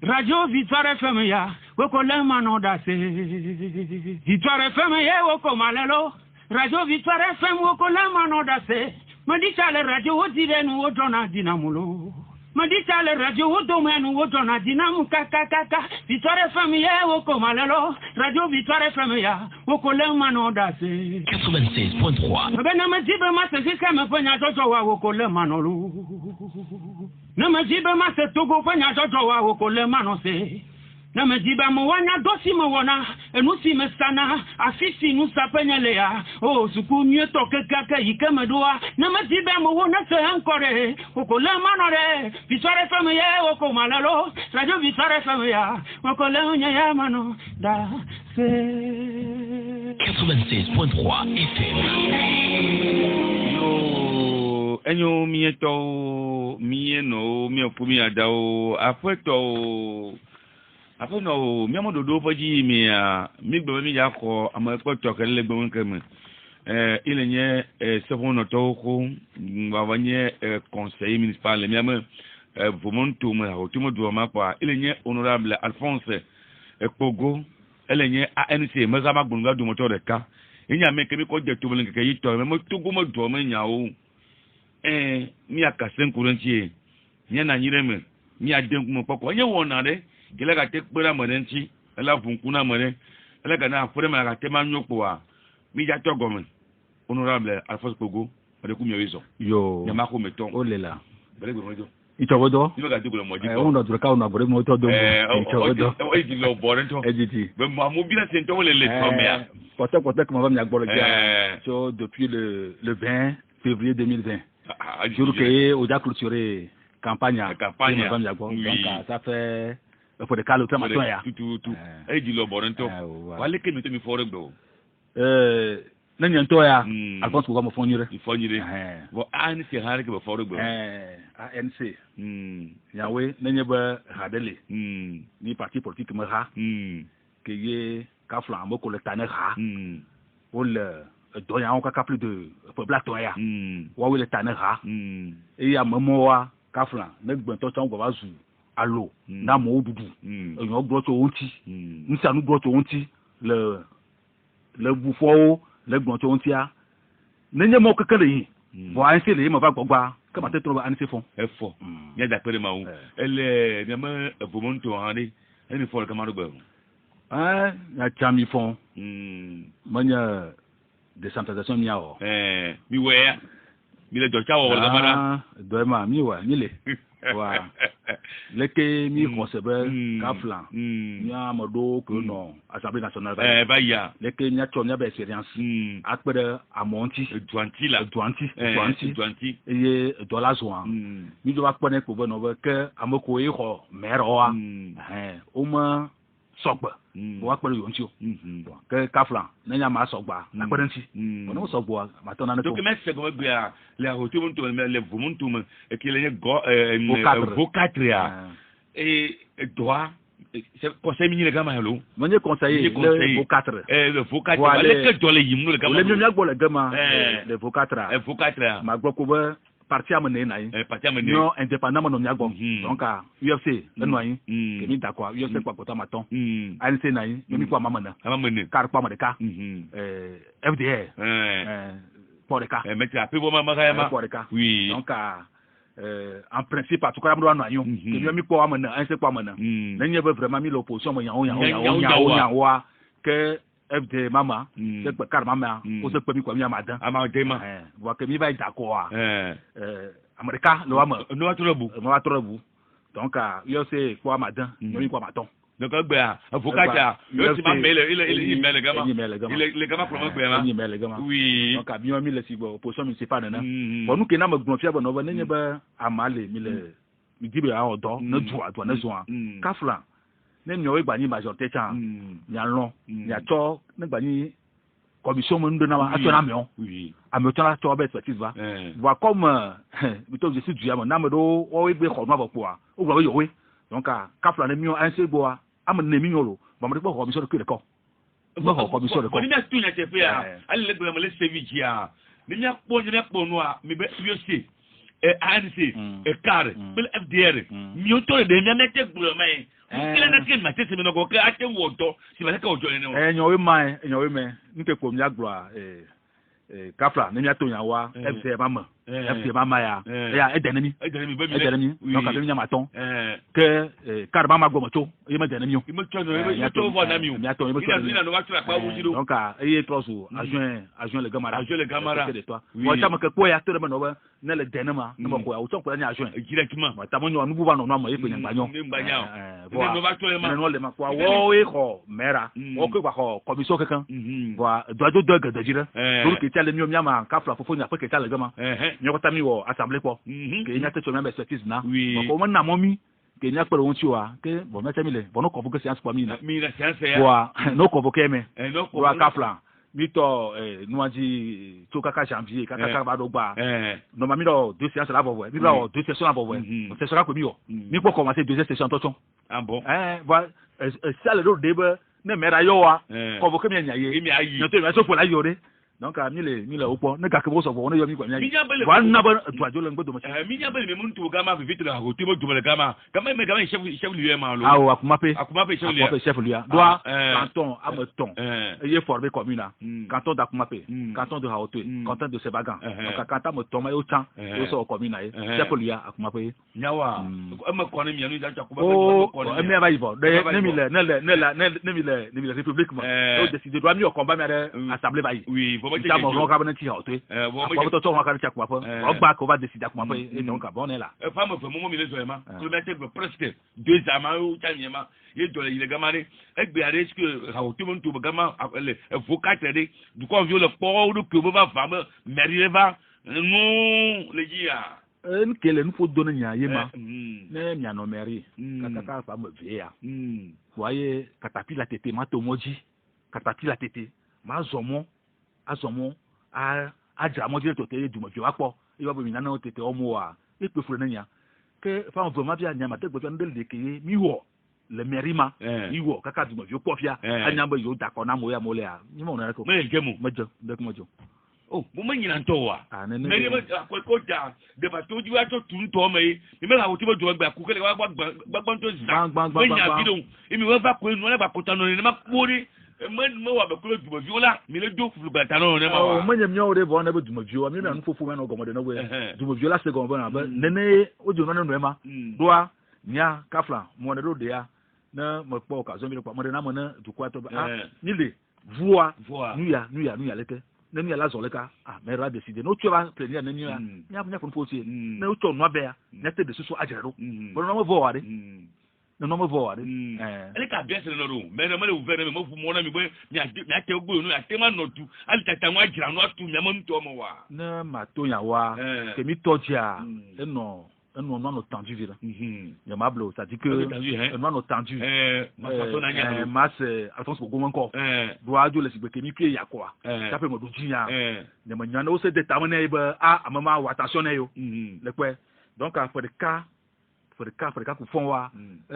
Radio Victoire FM ya woko le mano da se Victoire FM ya woko malelo Radio Victoire FM woko le mano da se Madita le radio odire nu odona dinamulo Madita le radio odomenu odona dinamu kaka Victoire FM ya woko malelo Radio Victoire FM ya woko le mano da se 96.3 Bena majibe mase sika me penya jojo wa woko le manolo Namajiba mase togo fanya jojo wa wokole manose. Namajiba mo wana dosi mo wana enusi mesana afisi nusa penyelea. Oh suku mieto kekake ikemedoa. Namajiba mo wana se encore wokole manore. Victoire FM ye woko malalo. Radio Victoire FM ya wokole unya ya mano da se 96.3 FM. Enyo mieto mieno miopumi adao afeto afeno miamo dodo faji mi gbe mi ya ko amapoto kele gbe won keme ilenye sefono toko ngawanye conseil municipal miamo vomonto ma hotumo do ma kwa ilenye honorable Alphonse Ekpogo ilenye ANC mazaba gunga do moto reka inya meke mi ko je to blen ke yito me mo togo mo do me nyawo mi akasen kuranchi nya na nyireme mi aden kuma poko nye wona de gele ka te kpera modenchi ela funkuna mode ela ka na afure ma ka te manyopo a mi ja to gomen honorable Alphonse Ekpogo ade ku mi wezo yo nya mako meton olela bele go mojo itogodo ni ka te ko mojo ko ono dura ka ono abore mo to do itogodo o di lo bore to ejiti be mo mo bila sento le tromea pote que ma va me agboro ja so depuis le 20 février 2020 jour que on a clôturé campagne donc ça fait pour le cas le temps matin ya tout et dit le bonito wale ke mi to mi fore do nanya nto ya Alphonse ko mo fonire bon ANC hare ke fore do ANC yawe nanya ba hadele ni parti politique me ha que ye ka flambo ko le tane ha pour le donc on a plus de plateau ya wa le tanera et ya memoa kafla ne gbonto tan go bazu allo na mo odudu eyan gboto onti nsa nu gboto onti le bufo le gbonto onti a nenye mo kekele yi bo an se le mo ba gbogba ka ma te tro an se fon e fo ya da pere ma wo ele ne ma vomonto ande eni fo ka ma do gbo ya chami fon manya décentralisation miao mi weya mi le docha wo la mara do ma mi wa mi le wa leke mi concebe kaflan mi amodo ko no assemblée nationale ba ya leke mi acho mi ba expérience akpere amonti duanti eye dollar zoan mi do ba pone ko no ba ke amoko e ho meroa o ma sogba wa pere yonti o ke kaflan nanya ma sogba na pere nti ono sogbo ma to na ne ko donc mais c'est comme bien les retours to les vomontum et qu'il y a vocatria et droit c'est conseil mini le gama hello manye conseiller le vocatre le vocatre le que dole yimno le gama le nyam gbo le gama le vocatre ma gbo ko ba parti amene na yi non indépendamment no nyagbo donc à UFC eno yi ke mi d'accord UFC kwa kota maton ANC na yi mi kwa mamana car kwa madeka FDR Poreka mais tu as pu voir ma Poreka oui donc en principe en tout cas amdo anu ke mi kwa amana ANC kwa amana nenye be vraiment mi l'opposition mo yan wa que FD mama c'est que car mama ko se pemi kwa mi amada amadema wa ke mi ba d'accord America lo ama no atrobu donc yo c'est quoi amadan mi kwa maton donc gba avocat yo ti ma mail il mail gama il gama promo gba ma oui donc abi mi le sibo opposition municipale na bon nous ke na ma gnofia bo no ba nenye ba amale mi le mi dibe a odo na duwa to na so an kafla ne mi o gba ni majorité chan nya lon nya to ne gba ni commission mo ndo na wa ato na mi on oui ami to na to be perspective va wa comme mi to je suis du am na me do o we gbe ko ma bo po a o gba yo we donc kafla ne mi on an se bo a am ne mi nyolo ba mo de ko commission de ko mo commission de ko ni na tu nya te fe a ale le gbe mo le service a ni nya po no a mi be yo se ANC CAR bel FDR mi o to de mi amete gburo mai kile na ke ma tese mi no ko ke ate wo to si ba ka ojo ni o enyo we me nke ko mi agbo Kafla ne mi ato yan wa FC mama ya edenemi no ka mi maton que CAR mama go moto e me denemi o mi to vo na mi o mi ato mi no wa tra pa wo jiro donc e trosu agent le gamara de toi moi ta me que ko ya to de no na le denema no ko ya o ton ko ni agent directement moi ta mo nyu nu ba no ma e pe ngbanyo no va to le ma no le ma kwa wo e ko mera o ko kwa commission kankan voilà dojo de jira pour que le mieux ma Kafla fofo nya pe ke ta le gama nyoko tami wo assemblée ko ke nya te choma be expertise na ko mo na momi ke nya pere won ti wa ke bon na tami le bon no convoquer séance pour mi na séance ya wa no convoquer me wa Kafla mi to nuaji to kaka janvier kaka ba do gba no ma mi do deux séances là bobo mi do deux sessions là bobo c'est ça ko mi yo mi ko commencer deuxième session to ah bon voilà ça le débat ne mera yo wa convoquer mi nya ye mi ayi no to mi so pour la yore donc mi le opo ne ka ke bo so bo ne yo mi kwa nya wa na ba to ajo le ngbodo mo mi nya bele me muntu gama vite la ko timo dubele gama me chef lui ma lo ah akumape chef lui doit canton ameton eye formé commune canton d'Akumape canton de Haoté canton de Sebagan donc canton ameton ma yo chan yo so commune chef lui Akumape nyawa me kono mi anu da Akumape oh me ba yibo ne mi le république mo o décider doit mi o combat mi assemblée ba yi oui ça mon cabinet ti Haoté bon to on va Akumape on va ko va décider Akumape et donc bon est là femme fait moment mi le zo ma kilomètre presque 2 ans o tanyema ye dole ile gamare egbe are est que Haoté mon to gama le vocatre de du ko viole po do que va femme mereva non le dia nkele nu fo dona nya yema ne nya no meri kaka fa mo via voyez katapila tete ma to moji katapila tete ma zomo a jara mo dire to te du mo fi wa po e ba bo mi na na tete o mo wa e pe fure na nya ke fa on vraiment bien nya ma te gbo ndel de ke mi wo le merima iwo kaka du mo fi po fia anya ba yo da ko na mo ya mo le a ni mo na ko me gemu mejo de ko mojo oh mo me nyina nto wa me ni ko ja de ba to ji wa to tun to me mi me ha wo ti bo jo gba ku kele wa gbagban to za me nya bi don imi wa ba ko enu le ba ko tanu ni ma pori mo wa be ko du mo viola mi le do fu ba tanu ni ma wa mo nyam nyawo de bo na be du mo viola mi na nu fofu me no gomo de no we du mo viola se gomo na ba nene o jo no no ma doa nya Kafla mo na do de ya na mo po ka zo mi po mo de na mo na du kwa to ba ni le voix nu ya leke ne nu ya la zo leka me ra décider no tu va plénière ne nu ya nya fon fosi ne o to no be ya ne te de susu ajero bo no mo voix de no mo voix de ele ka bien se no ro me no ouvert me mo fu mo na mi bo mi ate ogbo no ate ma no tu ali tata wa ajira no atu mi mo nto mo wa na ma to ya wa ke mi to dia non tendu vira yamablo ça dit que non tendu masse alphonse bogo encore doit jo le sibeke mi pie yakwa ça fait mo do jinya ne mo nyana o se déterminer ba amama wa attention na yo le quoi donc pour le cas ku fon wa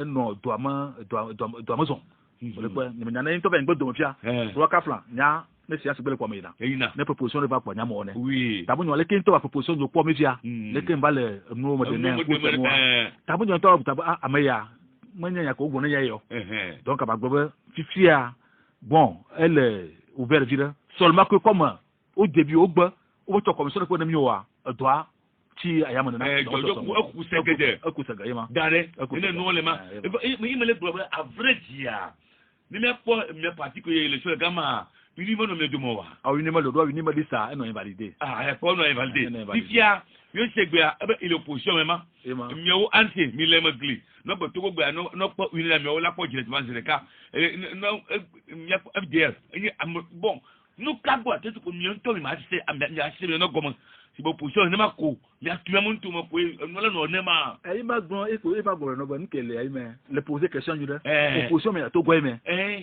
non doit maison le quoi ne mo nyana into ben gbodo mo fia do Kafla nya mais c'est assez belle pour moi là ne proposition ne va pas nya mo ne oui tabu nyo le kin to proposition do pour me via le kin ba le no mo de ne ko se mo tabu nyo to tabu amaya manya ya ko gbo na ya yo donc aba gbo fifia bon elle est ouverte dire seulement que comme au début au gbo o to commission ko na mi wa doit ti ayama na ku sega yema dare ne no le ma mi me le gbo average ya ni me po me parti ko ye le so gama ni mo no me domo wa ni mo lo do ni mo lisa e no invalidé e ko no invalidé fifia yo segbe il opposition mema mi o anti mi le magli no bo to gbo no po uni la mi o la po jire tman zireka no mi FDR bon no kagbo atetu ko mi nto mi ma se mi a se no gomo si bo position ne ma ko mi a tu mo nto mo ko no la no ne ma e ma gbon e ko e ba gboro no gbo nkele ai me le poser question you opposition me to gbo me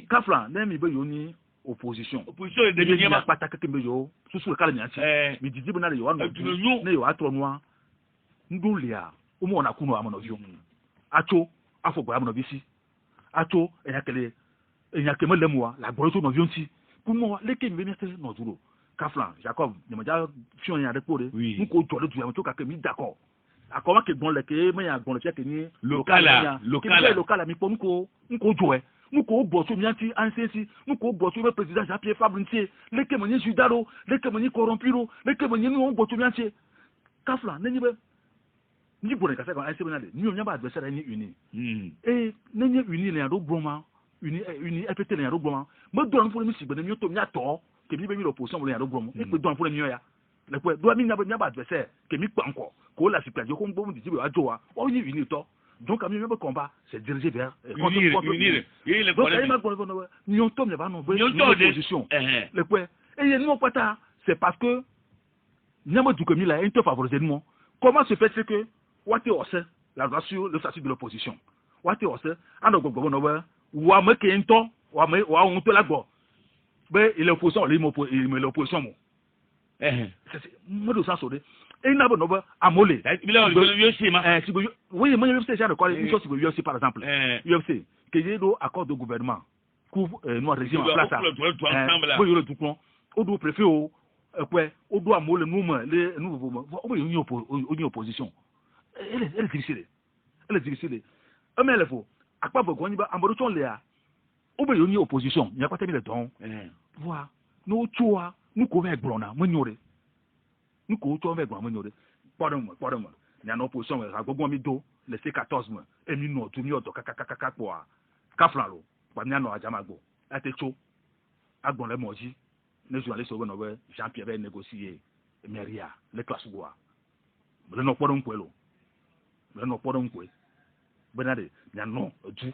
Kafla ne mi bo yo ni opposition de bien ma pataka kembe yo susu kala nyachi mi didi bona yo anu ne yo atro noa ndulia umo na kunu amono vio acho afogbo amono bisi acho enyakele lemwa la gboro to no vio nti kumo leke mi nete no duro Kafla Jacob ne ma ja fion ya de pore nko to le du ya to ka ke mi d'accord akoma ke gbon le ke me ya gbon le ke ni local mi po nko joe nko bo so mianti ansesi nko bo so président Jean-Pierre Fabre-Ntier le ke mani judaro le ke mani corrompiro le ke mani no bo so mianti kafla nenyi be ni bo ne ka se ko ansebe na de ni o nya ba adversaire ni uni nenyi uni le ado broma uni FPT le ado broma mo do an fo mi sigbe mi to mi ato ke mi be mi l'opposition le ado broma e pe do an fo le mi ya le pe do mi nya ba adversaire ke mi pa encore ko la si plajo ko mbo mi di be ajo wa o ni uni to donc à mi même combat c'est dirigé vers unir il le connaît ni on tombe va non position le pe et il nous pas c'est parce que nyama du comme il a un peu favorisé nous comment se fait que wati ose la loi sur le statut de l'opposition wati ose ando gogo no wa me ke nto wa on to la go be il est opposition il me l'opposition mo c'est moi de ça sodé et n'a bon amolé oui moi je sais déjà quoi une chose sur UFC par exemple UFC que j'ai do accord de gouvernement couvre nous régime en place oui le tout plan au do préfet au quoi au do amolé nous les nouveaux une opposition elle est difficile mais il faut à quoi vous connaissez pas en bonne là au be une opposition il y a pas terminé donc voilà nous choix nous couvert blona mo nyore nous ko to me gba mo nyore pardon moi il y a une opposition à gbogbo mi do le C14 mo e mi no tu mi odo kakakaka po a kaflan lo pa mi no ajama gbo ate cho agbon le moji ne journaliste o no we Jean-Pierre be négocier meria le classe boa le no pardon ko lo le no pardon ko benade il y a non du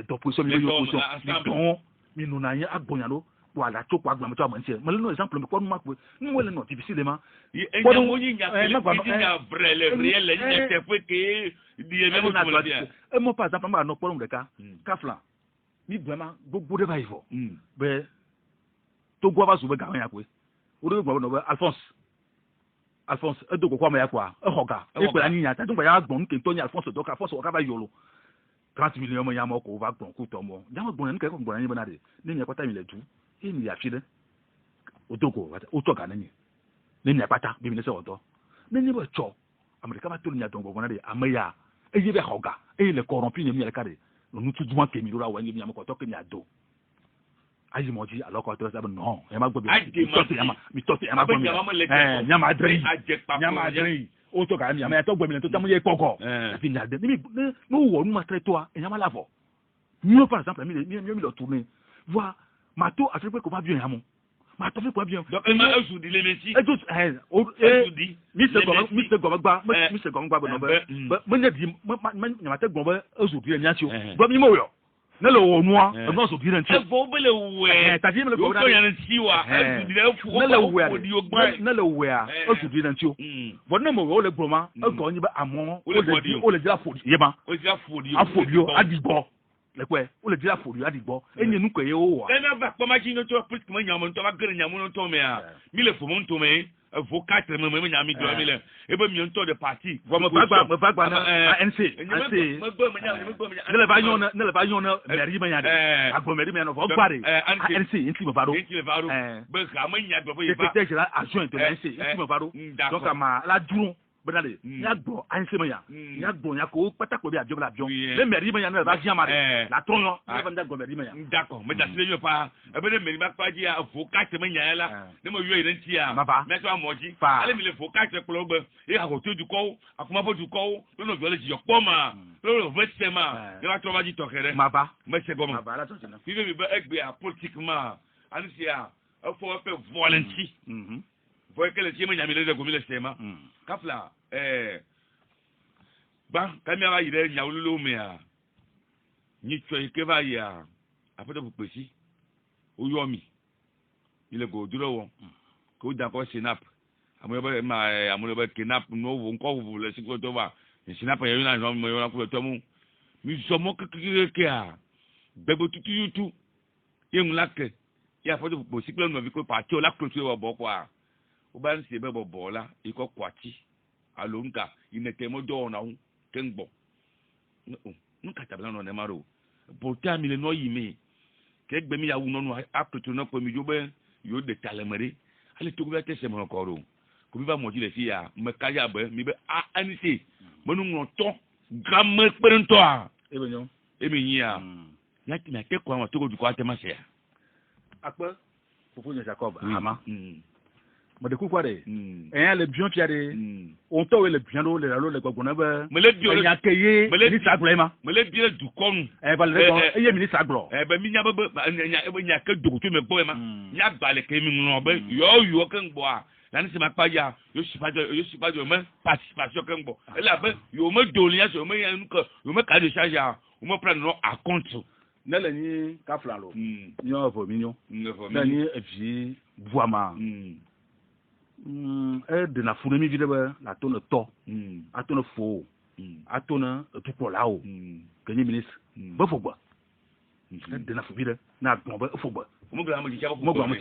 l'opposition mi no na yin agbon ya lo voilà tout quoi gba mo to mo ntie mo le no exemple me ko no makwe mo le no difficilement ko mo yin ya vrai réel ni te fait que di e même tout bien et moi par exemple ma no problème de cas kafla ni vraiment gbogbo de baïvo be to gwa ba so be ga ya kwe o do gbo no be Alphonse e do ko kwa ma ya kwa e hoga e pe ani ya ta tun gba ya gbon ke to ni Alphonse do ka Alphonse o ka ba yolo 30 millions mo ya mo ko va gbon ku to mo ya mo gbon ni ke ko gbon ni be na de ni ya kwata mi le tu ni ya fide odoko oto ga nani ni ya pata bi mi se oto ni bo cho america ma to ni ya don gbon na de amaya e ye be hoga e le corrompu ni mi ya kare no tu duma ke mi do ra wa ni mi ya mo ko to ke ni ado ayi mo ji alors ko to sa non e ma gbo bi mi to se ma gbo mi nya ma adri oto ga mi ya to gbo mi to ta mo ye koko fi ni ade ni no wo nu ma tre to a nya ma lavo ni par exemple mi le tourner voir mato a fait quoi va bien amon mato fait quoi bien donc il m'a ajouté les messi et tout Mr. Gomba no be me di ma te gomba ajouté ni atio do mi mo yo na le wo noa no so di ran ti bo bele we ta di me le ko to yan ti wa ajouté le fu na le we ajouté ran ti o bo na mo wo le gboma e ko ni ba amon o le dira fodi ye ba o dira fodi afodio adigbo le kwe o le dira fodi adigbo enye nu ko ye o wa e na ba pa ma ji no to politique mo nyamo to ba gere nyamo no to me a mi le fo mo to me avocat me nyami do mi le e be mi on to de parti me va gba na ANC ne le va yon na mairie me nyade agbo mairie me no vo gbare ANC inti me va do be ka ma nya do bo ye ba secrétaire adjoint de ANC inti me va do donc ma la duro benale ya gbo ANC me ya gbo ya ko patako bi ajo la avion le mairie me ya na va jian mare la tron no le va nda mairie me ya d'accord mais da sile yo pa e be mairie ba pa ji avocat me nya la ne mo yo ire nti a me so amoji ale mi le avocat plo gbe e ha ko to du ko akuma bo du ko no no viole ji yo po ma no veste ma ne va to ba ji to kere ma ba me se go ma ba la to na fi be be egbe a politiquement ani si a fo pe volonté voye que le tieme nya mi le go mi le sema kafla ba kamera ire nya ululu me a ni tsoy ke ba ya apete bu pesi o yo mi ile go duro won ko da ko sinap amoyo be kinap no wo nko wo le siko to ba sinap ye na no mo yo na ko to mu mi so mo ke a bebo tutu yutu ye mulake ya foto bu pesi pe no vi ko pa ti o la ko tu wo bo kwa o ba nse be bo la iko kwati alonga inete mo do na un kengbo nunca tabla no ne maro bota mi le no yime ke gbe mi ya wu no apto no ko mi jobe yo de talemere ale to gbe tese mo ko ro ko mi ba mo ji le fi ya me ka ya be mi be anise mo nu ngo to gramme perento a e be nyo e mi ya na ti na ke ko ma to ko du ko atema se akpa fofo nya Jacob ama mo de ku kwa de le bion ti ade on to le bion le la le gbogbo na be me le bio le nya keye ni sagrema me le bio du kon ba le ko e ye mi ni sagro be mi nya be nya ke dogo to me bo ma nya ba le ke mi no be yo kan bo a la ni se ma pa ya yo si pa jo me participation kan bo e la be yo me do ni ya so me ya nko yo me ka de charge ya o me prendre no à compte na le ni ka flalo nyo vo mi nyo na ni e vi boama de na funu mi vide ba la to no to a to no fo a to na tu ko lao ke ni ministre ba fo gba de na fo vide na gbon ba fo gba mo gba mo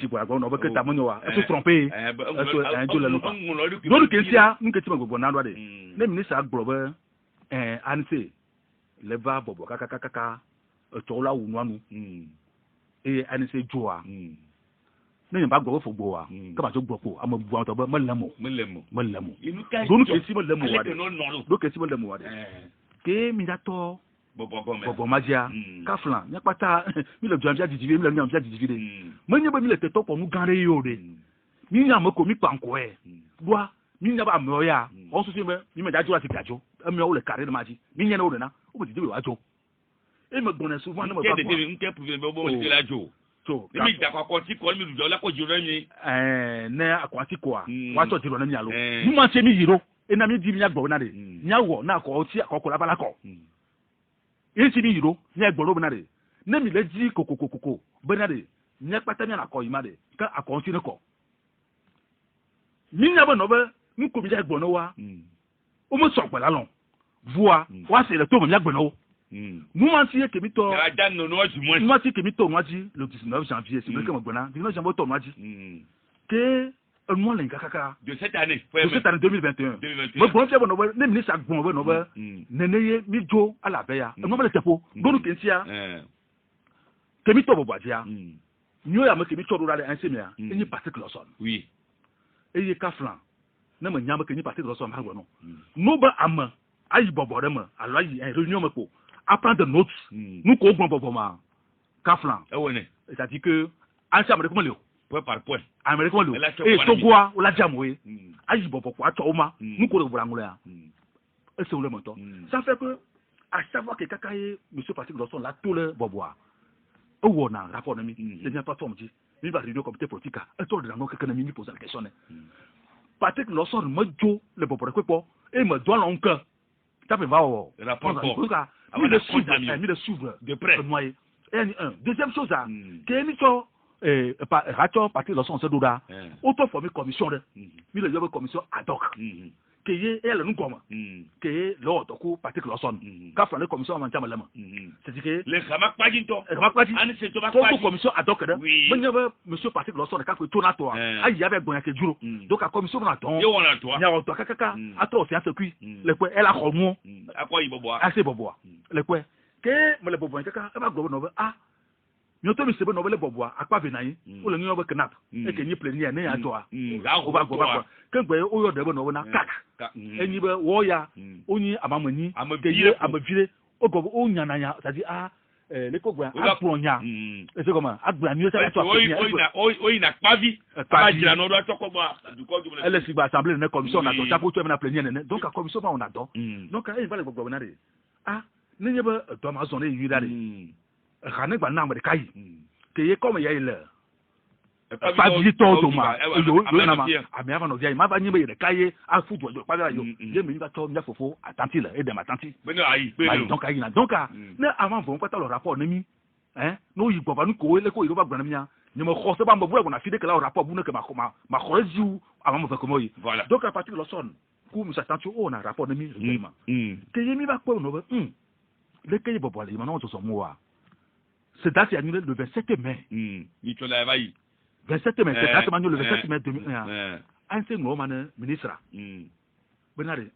ti gba no ba ke ta mo nyowa e so tromper e so en jo le no do ke sia nke ti mo gbogbo na do de na ministre agbro ba anse le va bobo kaka to la wu nu e anse joa ne ba gbo fo gbo wa ka ba jo gbo ko am bu an to ba mo lemo do ke si mo lemo wa de do ke si mo lemo wa de ke mi da to bobo magia ka flan nya pata mi le jambia didivi mi le nyam didivi de mo nya ba mi le te to po mu gan re yo de mi nya mo ko mi panko e doa mi nya ba mo ya o so se mi me da jo ati gajo mi o le kare ma ji mi nya na o de na o bo didivi wa jo e me gbon souvent na mo ba ko nke pouvoir bo mo la jo so mi da kwa ti ko mi du la ko jiro mi ne akwati ko a wa to jiro na mi alo mu ma se mi yiro e na mi di mi agbo na de nya wo na ko ti akoko la bala ko e si mi yiro nya agbo na de ne mi le ji kokokokoko be na de nya pata mi na ko ima de ka akon ti ne ko mi nya bo no be mi ko mi ja agbo no wa o mo so pe la lon voa wa se le to mo mi agbo no nous manci que mi to nous manci que mi to noaji le 19 janvier c'est vrai que mo gbona 19 janvier to noaji que un mois lenga kaka de cette année 2021 mo bon fiabo no ne ministre agbon no ba neneye mi jo ala be ya no ba le tepo donu kensia que mi to bo bajia nyo ya mo que mi to do la ense mi ya ni particular son oui e ye ka flan na mo nyama que ni particular son ma gbo no no ba ama ayi bobo de ma alo ayi réunion me ko apprendre notes nous ko gbon bobo ma ka flan e woni ça dit que ensemble de comment le point par point américain lo e togoa o la jamwe ayi bobo ko ato ma nous ko le burangulo ya et c'est le montant ça fait que à chaque fois que kakaye monsieur Patrick Lawson la tout le boboa o wona rapport mi c'est bien pas forme dit mi va réunion comité politique et tout de dans que mi pose la question Patrick Lawson me jo le bobo ko et me doit l'oncle ça peut va au rapport mi le suivre de près et deuxième chose que mi so rato Patrick Lawson se doda auto former commission de mi le yobe commission ad hoc que ye elle nous comme que l'autre ko Patrick Lawson ka fa le commission en chama lama c'est que le khamak pajinto ani se to ba commission ad hoc de mo nyaba monsieur Patrick Lawson ka ko tourna to ayi ya be gbonya ke juro donc a commission na ton yo wona to ya to kaka ato fi asekui le ko elle a khomo akoyi bobo ase bobo le ko ke mo le bobo kaka e ba gbo no ba nyoto mi sebe no bele bobo akpa ve nayi o le nyo be knap e ke ni pleni ne ya to o ba gbo ba ke gbe o yo de be no na kak eni be wo ya onyi amamani ke ye amavire o go o nya na ya tadi le ko gbo apro nya e se comment agba ni o se to o ina pavi ba jira no do to ko ba du ko du ele si ba assemblée ne commission na to chapeau to na pleni ne donc a commission ba on a do donc e va le gbo na de ne nye be do ma zo ne yi da de rane gba na mo de kai ke ye comme ya ile pa visito to ma yo na ma ami ava no dia ma ba nyime de kai a fudu jo pa yo je me ba to nya fofo atanti le e de ma tanti be no ayi be no donc ayi na donc ne avant von kwata le rapport ne mi no yi gbo ba nu ko le ko iro ba gba na mi nya ni mo kho se ba mo bu e na fi de que la rapport bu ne que ma khoreziu avant mo fa ko moyi donc à partir de Lawson ku mi sa tanti o na rapport ne mi vraiment ke ye mi ba ko no ba le ke ye bo bo le ma no to so mo wa cette date est annulée le 27 mai. 27 mai, cette date est annulée le 27 mai 2001. Ancien Roman ministre. Benare.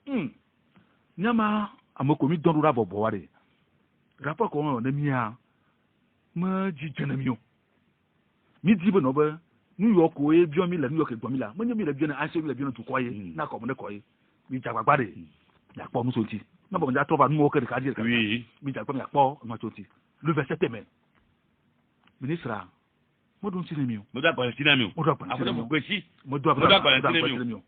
Nyama amokomi dondura boboare. Rapport qu'on a mis à me dit genamio. Mi dit benobe New York we bio mi la New York gbo mi la mo nyi mi la bio na ase mi la bio na tu ko ye na ko mo de ko ye mi ja gbagba de ya po mu so ti na bo ja to ba nu o ke ka di ka mi ja po mi po ma so ti le verset est même ministre mo don tini mi o mo da Palestina mi o mo do Palestina mi mo gbe si mo do Palestina mi o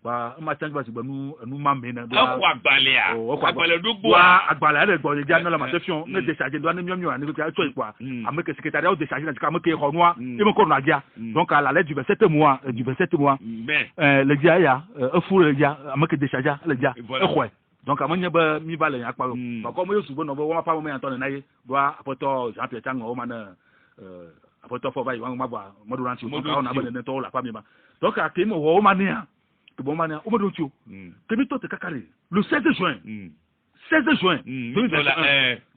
ba ma change ba si gba nu ma me na akwa agbale a agbale do gbo wa agbale re gbo je na la matation me décharger do na mi ni ko ka to ipo avec le secrétariat décharger na ka me ke ho noa e mo ko na dia donc à la lettre du 27 mois le dia ya e fu le dia avec décharger le dia e khwe donc amanya ba mi ba le akpa ba ko mo yesu bo no bo wa pa mo me anto na ye do apoto Jean Pierre Tango o ma na apoto fo ba yi wa ma ba mo do ranti o ka na ba ne to la pa mi ba donc a ke mo wo ma ni a ke bo ma ni o mo do ti o ke mi to te kakari le 16 juin 16 juin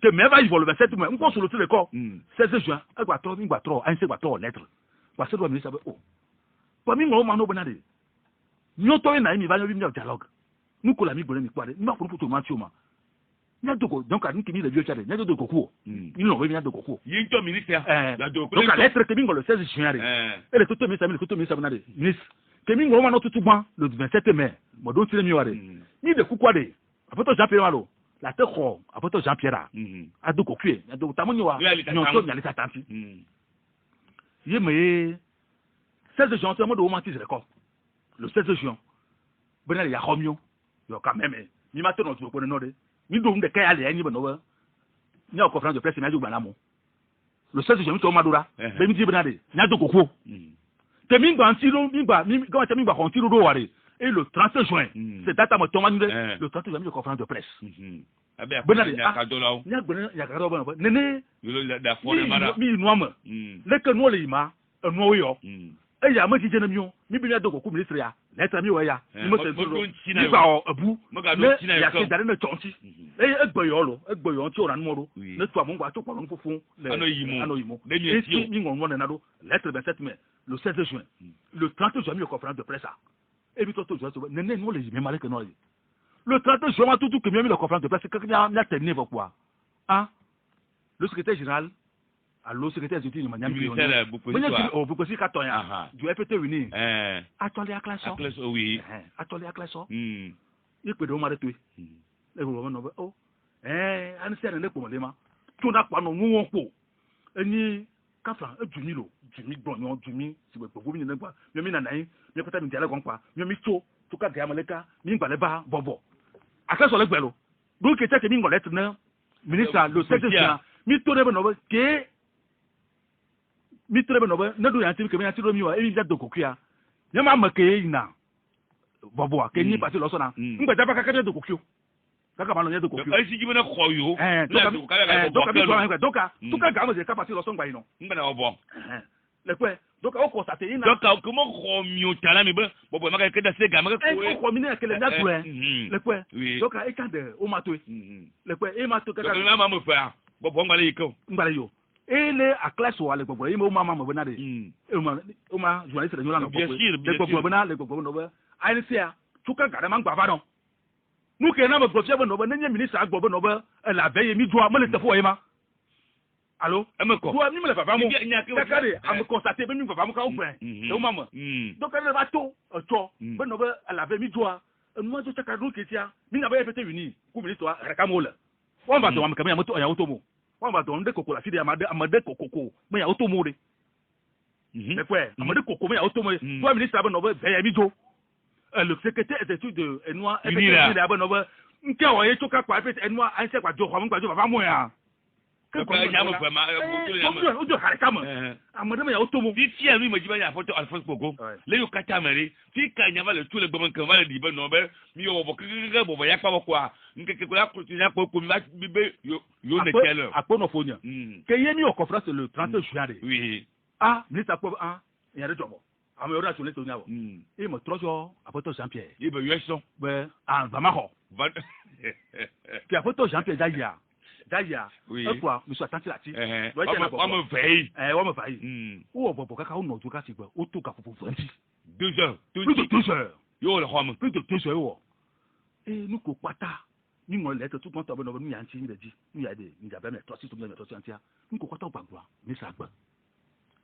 que me va y vol le 27 mois on sur le truc 16 juin e gba to mi gba tro an se gba to lettre ba se do mi sabe o pa mi ngo ma no bana de nyo to na mi va yo mi dialogue nous ko la mi gbore mi pare mi ma ko to ma ti o ma nya doko donc ani kimi le vieux chade nya doko ko ni no we nya doko ko yin to ministre la doko donc la lettre que mi ngo le 16 juin et le toto mi sa na de ministre que mi ngo ma no tutu gban le 27 mai mo do tire mi ware ni de kukwa de apoto Jean Pierre malo la te ko apoto Jean Pierre a doko kue nya doko tamonyo wa nyo to nya le tatanti ye me 16 juin to mo do ma ti record le 16 juin bena ya khomyo yo quand même ni ma to no tu ko no de ni do nde kaya le ni beno ni o conférence de presse na jugba na mo le 16 juin to madura be mi ti bena de nya do kokwo te mi gba ntiro mi gba te mi gba kontiro do ware et le 30 juin c'est date mo to manu le 30 juin mi conférence de presse bena de ya ka do lawo nya gbena ya ka do bena nene yo da fo le mara mi no ma le ke no le ima no yo e ya ma ti je na mi o mi bi na do kokwo ministre ya lettre mi wa ya ni mo se duro ni ba o abu ya se dare na tonti e gboyo ti o ran mo ro le to amon gba to po no fofun ano yimo de mi ti mi ngon won na do lettre 27 mai le 16 juin le 30 juin mi conférence de presse e bi to juin nene no le yime male ke no le 30 juin ma tout que mi la conférence de presse que na terminé quoi hein le secrétaire général allo secrétaire exécutif ma nyami o bu ko si katon ya du FPT uni atole aklaso oui atole aklaso ipe do ma de tu e wo no o an se na le po le ma to na pa no won po eni kafran e jumi gbon yon jumi si gbogbo mi na gba mi na nai mi ko ta mi tele gon pa mi to ka ga maleka mi gba le ba bobo aklaso le gbelo do ke te mi ngole tna ministre le secrétaire mi to de no ke mi trebe no be na do yan ti ke mi ati ro mi wa e mi ja do kokua nya ma ma ke ina bobo ke ni parti lo so na ngbe ta ba ka do kokio kaka ma no nya do kokio e si ji me na kho yo donc ka ga mo je ka parti lo so ngba ino ngbe na obo le pe donc o ko sa te ina donc ko mo kho mi o tala mi be bobo ma ka ke da se ga ma ka ko e ko mi na ke le na do le pe donc e ka de o ma to le pe e ma to ka ka ma mo fa bobo ngba le yiko ngba le yo ele a classe ou ale gbogbo imo mama mo bena de o ma journaliste de no bien sûr le gbogbo bena le gbogbo no be ai se a tuka gare ma ngba fa don nu ke na mo gbogbo be no be nenye ministre agbogbo no be la veye mi doa mo le tefo yema allo e me ko doa mi me le fa mo kakare am constater be mi fa mo ka o pen e o mama donc elle va to be no be la veye mi doa mo jo taka do ke tia mi na be FPT uni ku ministre reka mo le won ba to am ka me mo to ya auto mo wọ́n bá tọ̀ ọ́n dé kòkó láti dé àmàdé kòkó mẹ́yà ó tó mú re. Ẹ̀pẹ́ àmàdé kòkó mẹ́yà ó tó mú re. Fúwẹ́ mínísítà abẹ́ nọ̀bẹ́ bẹ̀yẹ̀ mi jó. Le secrétaire exécutif de ẹnuwa ẹ̀pẹ́ abẹ́ nọ̀bẹ́ nkẹ́ wọ̀ yẹ tó ká pa ẹ̀pẹ́ ẹnuwa àyẹ̀sẹ̀ gbàjọ ọ̀hún gbàjọ bàbá mú yà. Ó jọ kàrẹ́ kàmọ̀. Àmàdé mẹ́yà ó tó mú. Fi fi ẹnu ìmọ̀ jíba yà fọ́tọ̀ Alphonse Pogo. Lẹ́yìn kàtà mẹ́rin fi kà nyàmà lè tó lè gbọmọ nǹkan wà lè dìbẹ́ nọ̀bẹ́ mi yọ bọ̀ kékeré bọ̀ yà pàbọ̀ kọ́ nkeke ko ya kutu ya ko mi ba bibe yo ne kele apono fonya ke yemi o conférence le 30 juin de oui ministre ko ya de jobo am yo ra so le to nyawo e mo trojo apoto Jean Pierre e be yeso be ba ma ho ke apoto Jean Pierre daya e quoi monsieur attention là-dessus wa me veille wa me veille o bobo kaka o no ju ka ti gbe o to ka popo 20 2 heures yo le homme plus de 2 heures wo nous ko pata ni ngol lettre tout monde tobe no nu yanti ni deji nu ya de ni jabe me to si to me to si antia nu ko kwata ogbagba ni sa gba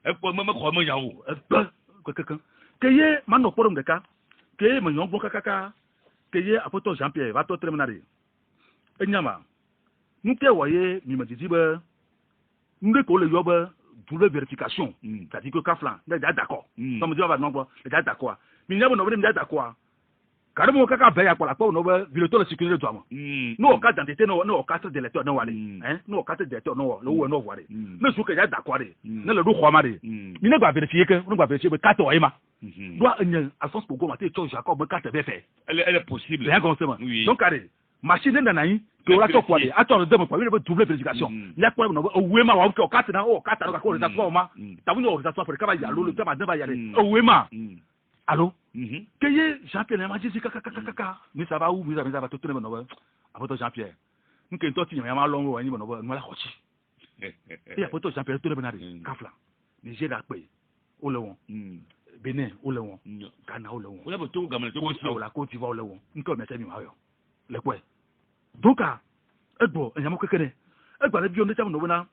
e po mo ko mo yawo e gba quelqu'un que ye mano porom de cas que ye me yongbo kaka que ye apoto Jean-Pierre va to terminare enyama nke waye mi me dizibe nde ko le yoba double vérification c'est-à-dire que Kaflan est d'accord ça me dit va non est d'accord mi nyabo no est d'accord car mo kaka be ya kwa la ko no ba biloto la sécurité de toi no carte d'identité no carte de lecteur no wale no carte de lecteur no lo no wale mais sou que ya d'accord ne le do khoma de mi ne ba vérifier que no ba vérifier carte wa ima doit Alphonse Pogo maté cho Jacob carte be fait elle est possible bien comme ça donc carré machine na nai que ora to kwale attends de mo kwa ile double vérification ya kwa no owema wa ko carte na o carte na ko za kwa ma tabu no za kwa ka ba ya lo le ba ba ya le owema allô que ye Jean-Pierre m'a dit kaka mais ça va où mais ça va tout le monde après Jean-Pierre nous que toi tu m'as longo wa ni bono no la khochi et après Jean-Pierre tout le monde Kafla Niger da pe o le won Benin o le won Ghana o le won o la boto gamale to ko la Côte d'Ivoire o le won nko me temi ma yo le kwe donc egbo enyamo kekere egba le bi o ne tamo no na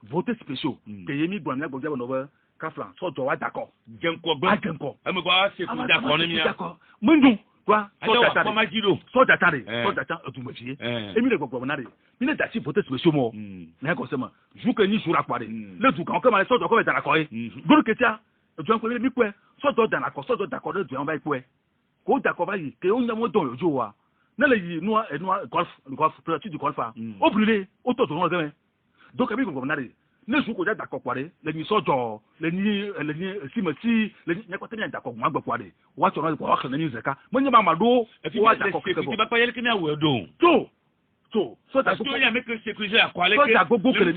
voter spéciaux que yemi gbo na gbo jabo no Kaflan so to wa d'accord genko gba genko e mo gba se ku d'accord ni mi d'accord mundu quoi so datare tu me fier et mi le gbo na re mi le dati voter spéciaux mo na ko sema jou que ni joura kware le du kan ko ma so to ko be d'accord goro ketia du an ko mi kwe so to d'accord le du an ba kwe ko d'accord ba yi ke o nyamo don yojo wa na le yi noa golf pratique du golf au brûler au to no game donc mi gbo na re ne joue ko d'accord kware le ni sojo le ni simati le ni ko tanya d'accord ma gbo kware wa to no ko wa ni zeka mo ni ma do wa d'accord ko ti ba pa yele kini awe do so da go ya make sécurité à kwale que so da gogo que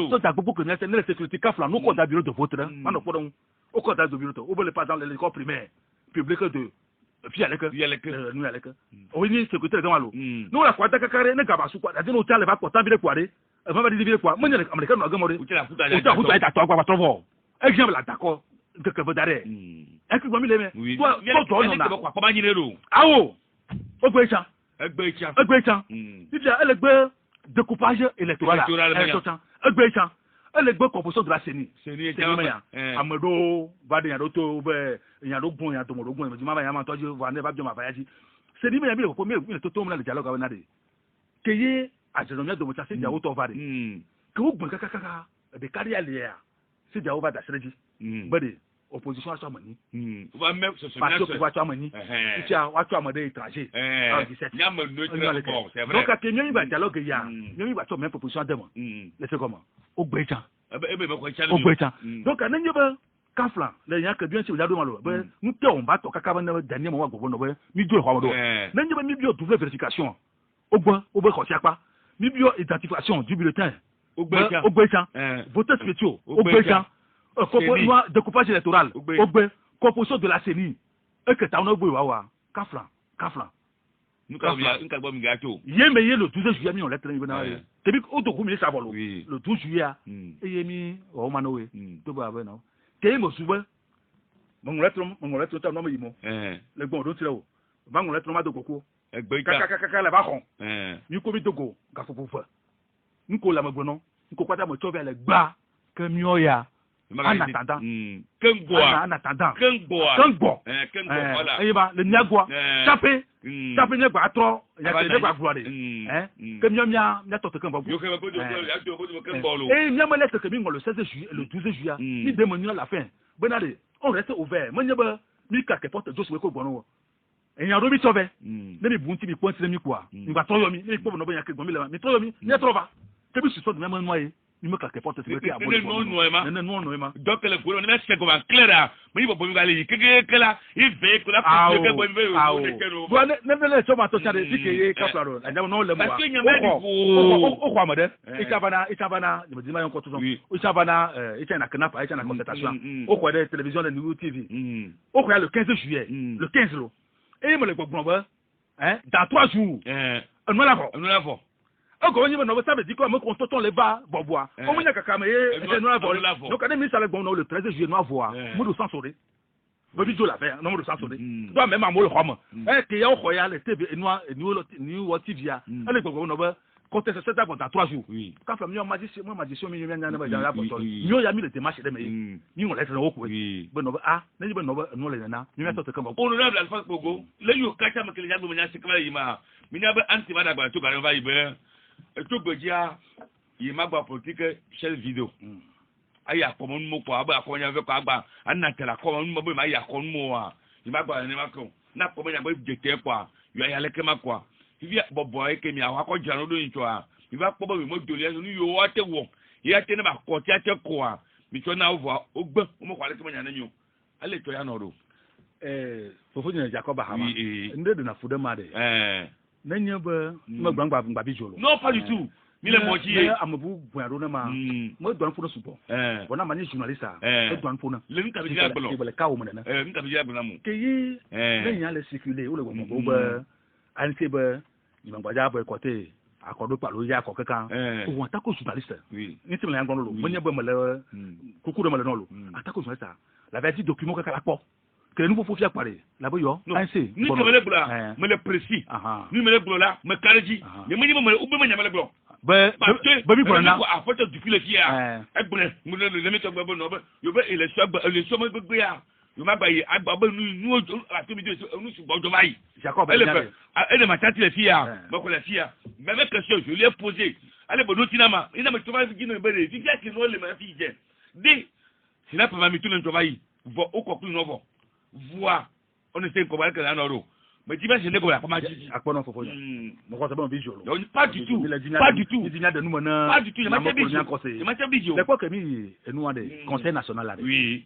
so da gogo que ne la sécurité Kaflan no ko da bureau de vote là ma no ko don o ko da bureau de o bele pas dans l'école primaire public de puis avec nous avec o ni sécurité dans lo no la kwata kakare ne gaba su kwa da no tale ba ko ta bi kware va va dire quoi moi les américains no gamore o tela futa ta to kwa trovo exemple la d'accord que veut dare est que mi le me toi to no na ko pa ma nyire ro awo o gbe chan il y a le gbe découpage électoral egbe chan ele gbe composition de la CENI amado va de yado to be yado bon yado mo rogun mi ma ya ma toju va ne ba bio ma fa ya ji CENI me ya bi ko mi to to mo na le dialogue na de keye ajenomia do mo cha se jawo to va de ke o gbon kaka de carry alia se jawo va da sereji bede opposition aso amani va même ce parce que va to amani itia wa to amade étranger en 17 ya me no bon c'est vrai donc a kenya ba dialogue ya mi ba to même proposition de mo laissez comment o gbe chan o gbe chan donc anenye ba Kaflan le yan ke bien si o do malo be nte on ba to kaka ba na dernier moment gogo no be mi do ho do nenye ba mi bio double vérification o be ko si apa mi bio identification du bulletin o gbe chan voter spéciaux o gbe chan découpage électoral o gbe composition de la CENI e ke ta no gbe wa Kaflan nka gbo mi ga to yeme ye le 12 juillet mi on lettre ni bana tebi o to ku mi sa bolo le 12 juillet e yemi o ma no we to ba be no ke mo sube mo lettre ta no mo yimo le gbon do tire o ba mo lettre ma do koko egbe kaka le ba khon mi ko mi dogo ga fo fa nko la magbono nko kwata mo tove le gba ke mi oya en attendant voilà et ba le niagwa tapé ne ba tro ya ke ne ba gloire que mia to te kan ba yo ke ba go kan bolo et mia me laisse que mi le 16 juillet le 12 juillet ni de menu à la fin benade on reste ouvert mo nyeba mi ka ke porte Joshua ko gbono et ya robi tove ne mi bunti mi point mi quoi mi ba toyo mi ni ko no ba ya ke gbomi le mi toyo mi ni trova ke bi so de même noyer ni me claque porte c'est à non donc le gouvernement ne c'est comme clair mais il va pas aller que là il veut que la que bon ne so ma to chade dike Kaflan la no le moi o kwa mode e chavana je me dis ma yon ko tout o chavana e tient na knap e tient na concertation o kwa de télévision de New TV o kwa le 15 juillet le 15 lo et me le gbon ba dans 3 jours on la vo Ogo onye no sabe di ko mo kontoton le ba boboa o mo nya kaka me e no avo donc ade mi sale gbon no le 13 juillet no avo mo do censuré bo bi jo la faire no mo do censuré do même mo le khom ke ya o khoya le tv ni wo TV ya ale gbogbo no ba conteste cette date dans 3 jours. Oui. Quand famille magicien mi nyanya na ba ja apostol. Nyo ya mi le démarche de me. Ni on lettre au Oui. Ben no na ni ben no le na. Ni na to te kan ba. Honorable Alphonse Bogo, le yo kacha makele ya gbonya sekala yima. Mi na ba anti mada gba to ga va ibe. To gbejia yima gba politique chef vidéo. Aya ko mo mo ko aba ko nya ve ko agba anna tela ko mo mo ma ya ko mo wa. Yima gba ni ma ko. Na ko mo nya gba jete kwa. Yo ya leke ma kwa. Ibi bobo e kemi awa ko jano do ncho a. Ibi akpo mo doli aso ni yo wa te wo. Ya te na ba ko ti ate ko a. Mi to na ovo ogbe mo kwa leke mo nya na nyu. Ale to ya no do. Fofo ni Jacob Bahama. Nde de na fude ma de. Nenye be mo gbangba bi jolo. Non pas du tout. Mi le moji e. Amabu buaro na ma. Mo don fo no supo. Bona mani journaliste a. E don fo na. Le nka bi ya gbolo. Ke le ka o mo na. Nka bi ya gbolo mu. Ke yi. Nenye ale circuler o le mo bo be. Ani se be ni gbangba bo côté akodo palo ya ko kankan. O won ta ko journaliste. Oui. Ni ti me yan gbolo. Mo nye be mo le kuku de mo le no lo. Ata ko journaliste. La verdi document ka la po. Que nous faut faire parler là-bas yo ainsi ni que me le bla me le précis ni me le bla là me carji ni me ni me ou me me le bla ba mi bla a photo du fil qui a e bla me le me to gba no yo be ele so me gbegbe ya yo ma gba yi agba ba nu a to mi de nu su bojo mai Jacob ele ma tante le fia ba ko le fia même question je lui ai posé allez bon tinama ina me to ba fi gino be de fi ya ki no le ma fi je de sina pa mi to le to ba yi vo o ko plus novo voix on essaie de que là non mais tu vas se négocier comment dit akpono fofo mo ko se bon visual pas du tout pas du tout il y a de nous na pas du tout il m'a fait vidéo le quoi que mi nous de conseil national là oui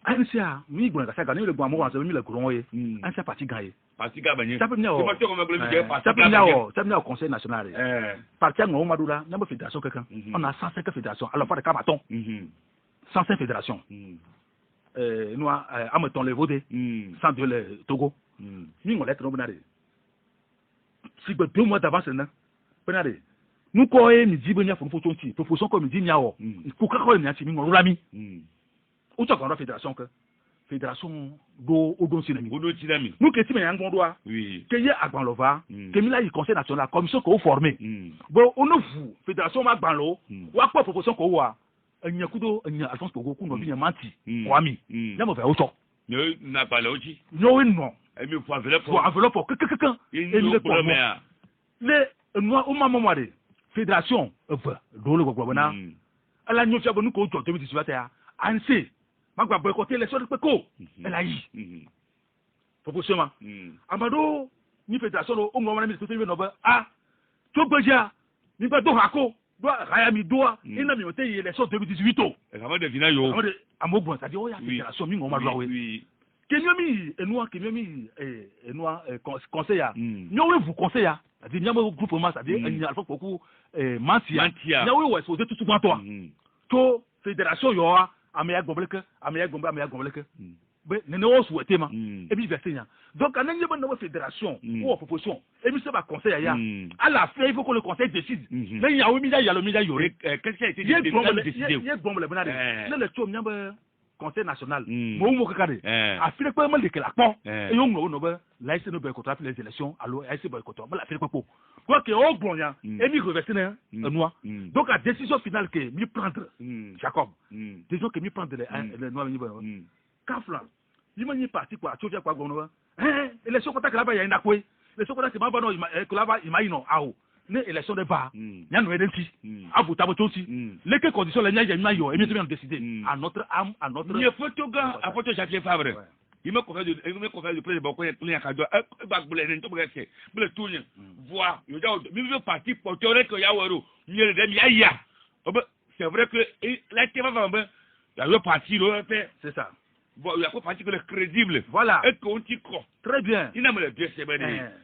ansia mi gbon ka sa ga ni le gbon mo wa se mi le gron ye ansia parti gagne parti ga banye ça peut venir au conseil national parti ngo madula na fédération quelqu'un on a 105 fédérations alors pas de cabaton 105 fédérations nous amettons les voter sans de le Togo nous on lettre no benade si 2 mois d'avance na benade nous ko e mi dibe nya fo tonti proposition ko mi di nya wo ko ka ko mi ati mi ngoro lami o to kan fédération que fédération do odon sinami nous que ti me yang do a que ye agban lova que mi la yi conseil national commission ko former bon on vous fédération ma gban lo wa ko proposition ko wa enya kudo enya Alphonse Bogo ku no bi nya manti kwami na mo fe o to na pale oji no no e mi fo enveloppe kankan e le problème le no o ma mo de fédération do le gbogbo na ala nyo fi abonu ko to 2018 ya anse magba boycotter les autres peko ela yi proposition ma amado ni fédération o mo na mi to te no ba to beja ni ba do hako do raya mi doa ina mi ote yi élection 2018 o e ka ma de fina yo amogbo ça dit o ya fédération mi ngo ma do we kenyomi enua conseil ya nyowe vous conseil ya ça dit nyamo groupe ma ça dit Alpha Poku mantia nyawe wo exposer tout pour toi to fédération yo ameya gombleke be ne no souhaiter ma e bi verser nya donc ananye ban no fédération ou opposition et bi se ba conseil ya à la fin il faut que le conseil décide mais il y a oui il y a le média yore qu'est-ce qui a été décidé il y a bon le benade le to nyamba conseil national mo mo kakade a file pe mal de que la pon et yo no be la ise no be contre les élections allo ise boycott ma la file pe quoi que au bon ya et mi reverser noir donc la décision finale que mi prendre Jacob décision que mi prendre le noir ni bon kafla ni mani parti quoi tu viens quoi gono élection contact là ba ya na kwe les sokoda se ma ba no que là ba imagine awo ne élection de ba nya no edenti abuta botonsi lesquelles conditions les nya ya yo et bien décider à notre âme à notre il faut to ga à photo Jacques Fabre il me confère de président ko plein ka do ba gbule ne to breke bule tourner voir yo ja mi veut parti porteur que ya woro mi le dem ya c'est vrai que la TV va ben il y a parti là c'est ça bon il y a pas parti que le crédible voilà et qu'on t'y croit très bien il n'a me le bien c'est ben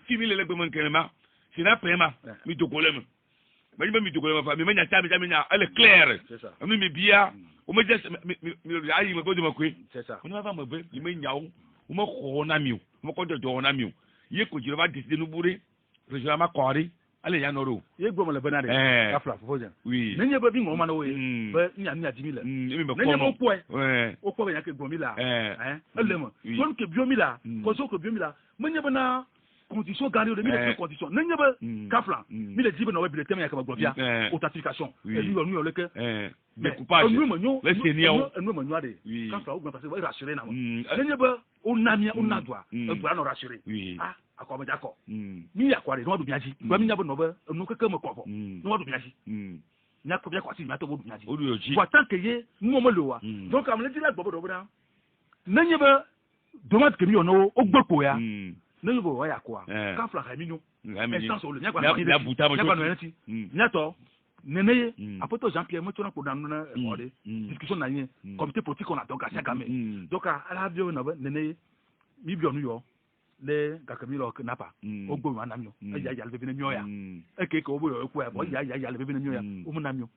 si mi le gbe kelema si na prema mi to golem mais mi to golem fa mi nya ta mi elle est claire c'est ça mi bia o me just mi ayi me go de makwe c'est ça on va me be mi nyawo o me ko na mi o mo ko do na mi o ye ko jiro ba décider no bouré président ma kori ale ya noro ye gbo mo le benade afla fofoja oui nenye ba bi ngo ma no we ba nya 10000 mi be ko nenye mo po o ko nya ke gbo mi la elemo son ke bio mi la ko so ko bio mi la menye bana condition gagner de mille conditions n'enye ba kafla mi le dibe no bi le tema ya kama globia authentification et lui on le que découpage nous menyo le senior nous menyo de kafla ou bien parce que va rassurer na n'enye ba on namia on adwa pour no rassurer ah akoma jako mi ya kware no do biaji ba mi nya bo no ba no keke me kobo no do biaji nya ko bia kwasi mi ato bo do biaji pour tant que ye nous mo lo wa donc am le dire bobo do bra n'enye ba domate que mi ono ogboko ya ne yubo wa yakwa kafla hamino essence ole nyakwa na buta mo nyakwa nyato neneye apoto Jean Pierre mo tona ko danu na ode discussion na yin comité politique on a donc à chaque année donc à la bio na neneye mi bio nu yo le gakami lo napa ogbo ma na mio ya ya le bebe mio ya eke ko obo yo ku ya bo ya le bebe mio ya o mu na mio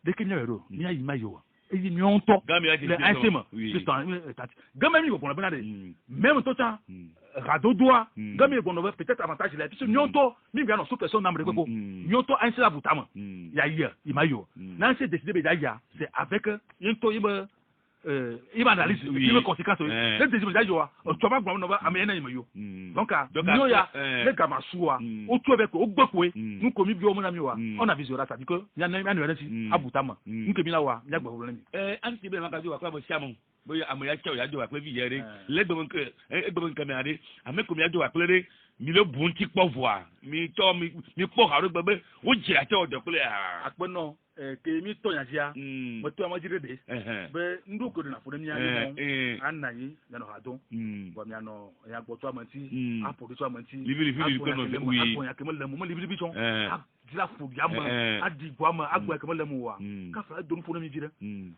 de ke mio ro mi ayi ma yo et ils ont tout le insément c'est ça gamin pour la bonne même tout ça rado doit gamin pour nous peut-être avantage là puisque nous tout mi bien sous personne n'amre ko nous tout un seul abutama ya hier il m'a yo nan c'est décidé be ya c'est avec nous tout il va analyser il me conséquence le décidé ya yo tu vas gbo no ba amena il yo donc nous ya le gamasua o tu avec o gboko nous komi bi o mo na mi wa on a vision ça dit que ya na na si abutama nous ke mi la wa ya gbo lo ni anti be maka jo wa kwa mo siamo boya amoya kyo ya jo wa pe vi yere le gbo nkan mi ade ameko mi ya jo wa pe mi le bun ti po voir mi to mi po ha ro gbegbe o je ate odo pe ape no ke mi to yan sia mo to ma jire de be ndu ko na fo mi ya ni anayi na no hadon bo mi ano ya gbo to amanti apo to amanti libi ko no wi apo ya ke mo le mo libi ton dila fo ya ma adi gbo ma agbo ke mo le mo wa ka fa do fo mi jire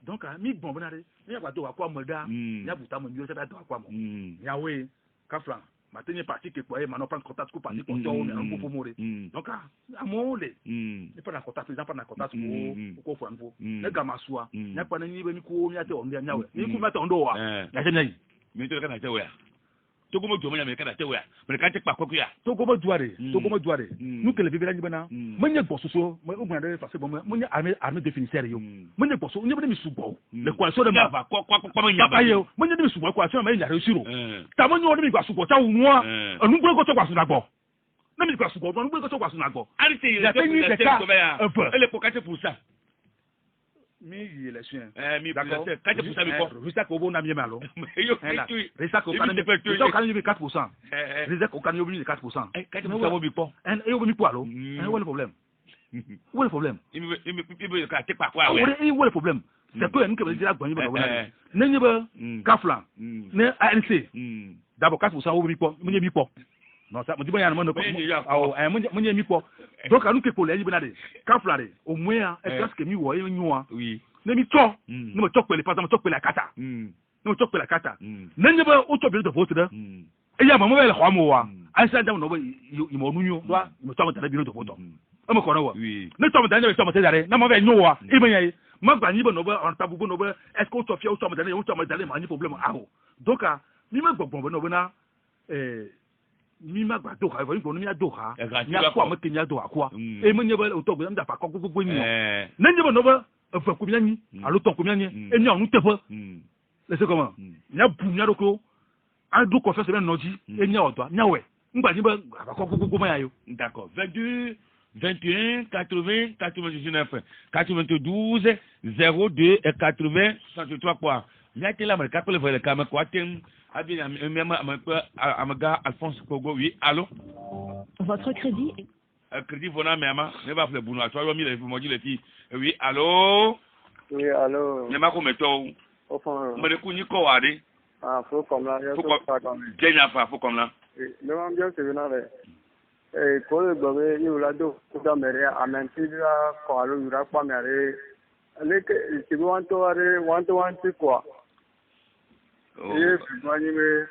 donc mi bon bonare mi ya gba do wa kwa mo da ya buta mo mi yo se da do wa kwa mo ya we ka flan maintenant parti que quoi maintenant prendre contact pour parler pour toi on est pour mourir donc à mon le il pas en contact les pas en contact pour quoi faut le gamasua n'a pas ni be mi ko mi ate on dia nyawe ni ku mata ondo wa ya je nai mi to kana tewe to ko mo jomo nya me kana tewe me kan te pa ko ya to ko mo duare nous que le vivre ni bana mo nye gbo soso mo o gbana fa se bon mo nye armée définisseur yo mo nye gbo so nye be mi subo le coalition de ma va ko mo nya ba yo mo nye mi subo coalition ma nya réussir ta mo nye o mi gba subo ta wu mo anu gbo ko to gba su na gbo na mi gba subo anu gbo ko to gba su na gbo ari te ya te ko be ya ele ko 4% mi yi élection mi d'accord 4% mi ko résultat ko bo na mi malo yo résultat ko kan ni 4% résultat ko kan ni 4% 4% bo mi ko en e bo mi ko alo où est le problème où est le problème il ka te pa kwa où est le problème c'est que nous que dire agbo ni ba wona nenye ba kaflan ne ANC d'abord 4% wo mi ko mi ko non ça me dit bien mo mo nye mi ko donc anu ke ko le yi bana de kaflare au moins est-ce que mi wo yi nwa oui ne mi to ne mo to pe le pas mo to pe la kata ne mo to pe la kata nenye ba o to bi de vote da e ya mo le khwa mo wa an sa da no ba yi mo nunyo do mo to mo da bi de vote o mo ko no wa ne to mo da ne to mo te dare na mo be nyo wa e ben yi ma gba ni bo no ba on tabu bo no ba est-ce que o to fi o to mo da ne o to mo da ne ma ni problème aho donc mi ma gbogbo no ba na mi ma gba do ha ko mi a do ha mi a ko ma ke mi a do ha kwa e mo nye ba o to gbe nda pa ko gbogbo ni na nye ba no ba fa ko mi anyi alo to ko mi anyi e mi onu tepo le se comment nya bu nya do ko a do ko fe se be no ji e nya odo nya we ngba ni ba ko gbogbo ma ya yo d'accord 22 21 80 99 92 02 et 80 63 quoi nya te la ma ka pele le ka ma ko tem abi amaga Alphonse Kogo oui allô votre crédit crédit vona mema ne ba fle bunu atwa mi le mo ji le ti oui allô oui allô ne ma ko meto o fon mo de ku ni ko wa de faut comme là faut comme là le mam bien c'est venant le ko le gobe ni la do ko da mere amentira ko alo yura pa mere le ke si want to quoi et puis moi ni me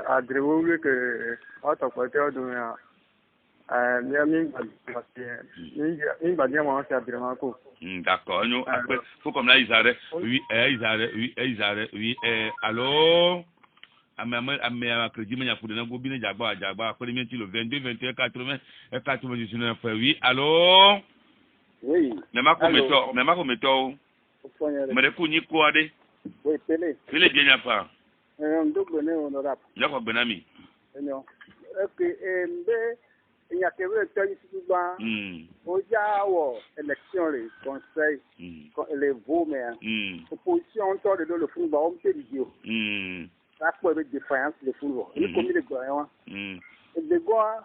adrewu que auto côté do ya mi mi ba dia mo sa dire ma ko d'accord nous après faut comme là Isare oui oui allô à crédit menya pour na go bi na jagba premier le 22 21 80 et 99 oui allô oui mais ma ko meto me de ku ni ko ade oui télé bien ya fa double né on rap ya ko benami non il y a quelqu'un qui va au Yao, élection, les conseils, les vômes, opposition, encore de le football, on peut dire. La preuve de défaillance de football. Il commis les goyons. Les goyons,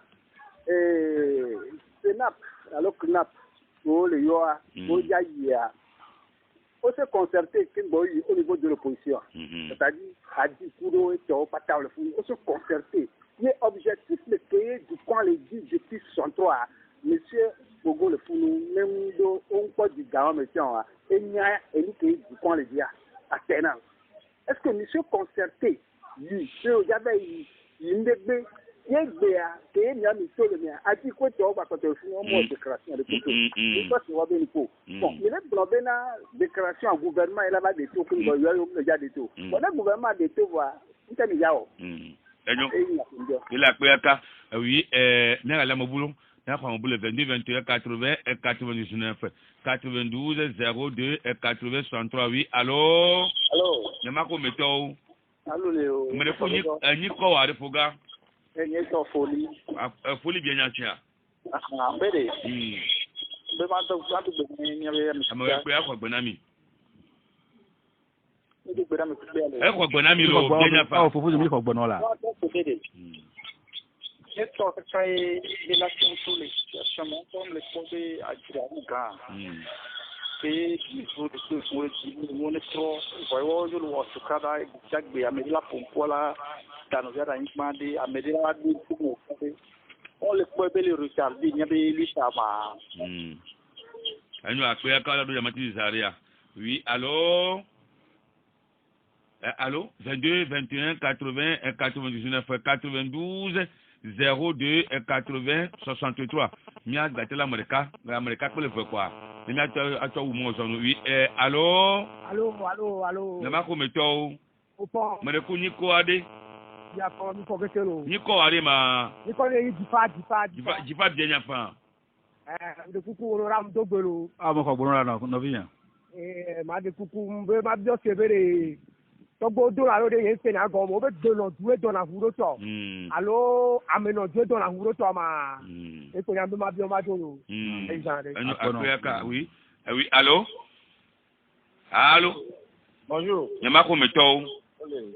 c'est NAP, alors que NAP, pour les Yoa, pour Yaya. On s'est concerté au niveau de l'opposition. C'est-à-dire, à 10 coups de pas le football. On s'est concerté. Il est objectif de créer du coin les 10 depuis 63. Monsieur Bogo le Founou, même on peut du gamin, monsieur, et il y a un du coin les 10 à Ténan. Est-ce que monsieur concerté, lui, il y avait une bébé, il y a qui est mis à monsieur le mien, a dit quoi tu vas quand tu fais un mot de déclaration de côté. Il faut se voir bien il faut. Bon, il est dans une déclaration au gouvernement, il a des taux, il y a des taux. Bon, le gouvernement a des taux, il y a des taux. Il a pris oui, n'a la boulot, n'a pas boulot 22, 21, 80 et 99, 92, 02 et 80, 63, oui, allô? Allô? N'a pas comme météo. Allô, Léo? Mais le folie, ni quoi, à l'époque? Il y a une folie. Folie bien entière. Ah, bébé. Je vais faire bonami. Quoi bonami, le bien pas. Faut vous dire quoi bon là. Je crois que ça est la sur les situations comme les posés à Djibouka. Et il faut que ce monitro, voyons le Wasukada, Jagbe, Amélie Pompola, Tanozia, Imandi, Amélie Adi, on les peut les retarder, il y a des Lishama. Nous après quand la matinée Zaria. Oui, allô? Allô? 22, 21, 80 et 99, 92, 02 et 80, 63. Mia gâté l'Amérique pour le faire quoi? Mia à toi ou moi, oui. Allô? Allô. Ne m'a comme toi. Mais le coup Nico Adé. Nico Adé ma. Nico Jifa bien enfin. De coucou honorable Dogbelo. Ah bon quoi bon là non vient. Ma de coucou ma bien sévère. Togbo do la lo de yen se na go mo be do no duwe do na huro to. Allo ameno duwe do na huro to ma. E ko yambe ma bi o ma do yo. Oui. Oui, allô? Allô? Bonjour. Yama ko meto.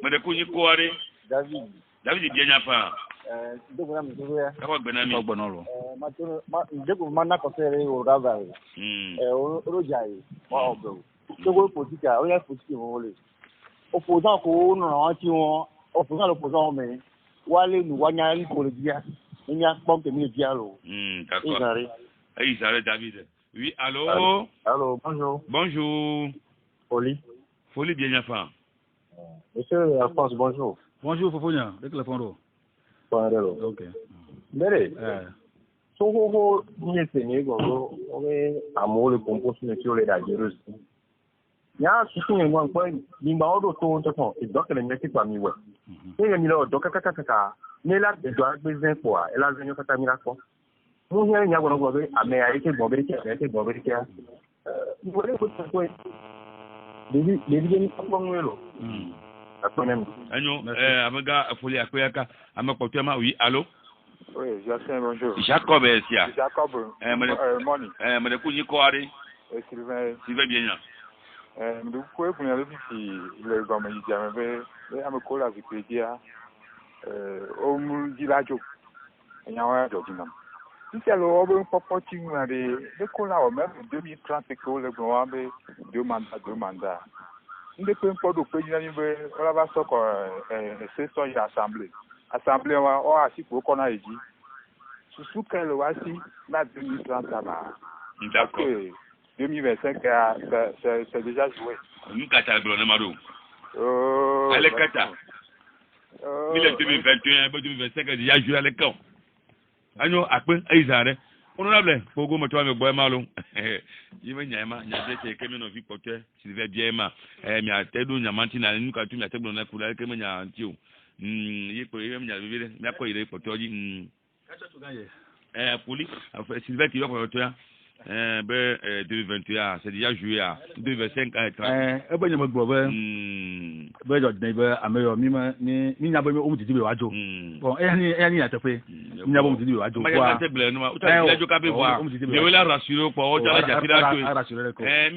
Me de kunyi ko are. David bien enfin. Donc on a mis Ka ko gbenami. Ko bon lo. Ndeko mana ko sere o rava. O jai. Wa obo. Togo politique o ya politique mo le. Opposant ko no ti won opposant l'opposant mais wale nu wanya ri ko le dia ni a pom te mi dia lo d'accord Isare David. Oui, allô? Allô, bonjour. Bonjour. Folie bien enfin. Monsieur Alphonse, bonjour. Bonjour Fofonia, le téléphone ro. OK. Mbere. So ho ni se ni go o be amole compose sur les dangereux. Ya susu ni mo nko ni ma odo to to ton e dokele nyeti pa mi we ni mi lo do kaka ni la de do agbezen po a e la zenyo kata mi la ko mo he nya go be ame a ike bo be ke ni wo le ko to ni ni ko mo lo akonem Anyo amaga folie akoyaka amakotema. Oui, allô? Oui, Jacques, bonjour. Jacob Esia. Jacob. Money. Me de kunyi ko are. Sylvain bien. Du coup, pour aller le gouvernement il avait un call avec Pédia au Moudilajo. Il y a un job dinam. Si c'est le robot popoting de call là même 2030 que le gouvernement deux mandats. Il ne peut pas de président on va sortir c'est ça l'assemblée. Assemblée on a assis pour qu'on a dit. Sous quel voici la 2030 là. D'accord. 2025, c'est déjà joué. Nous kata Maro. Allez kata. 2021, 2025 déjà joué à l'école. Anyo akpe Isare. Honorable, pogo mo to me boy malo. Yime nyama, nyaje che kemi no vi pote, Sylvain Biema. Mi atedu nyamanti na nuka tu mi atedu na kula kemi nya ntio. Yiko yime nya bibire, mi akọ ire pote oji. Kacha tu gaye. Poli, Sylvain ki yo ko to ya. 2021 c'est déjà joué à 2025 e be nyame gbo be be jo dine be ameyo mi nya be mi o mutiti be wajo bon e ni atepe mi nya be mutiti be wajo kwa ma te ble no ma uta bila jo ka be wa de wela rassurer ko o jala jakira to mi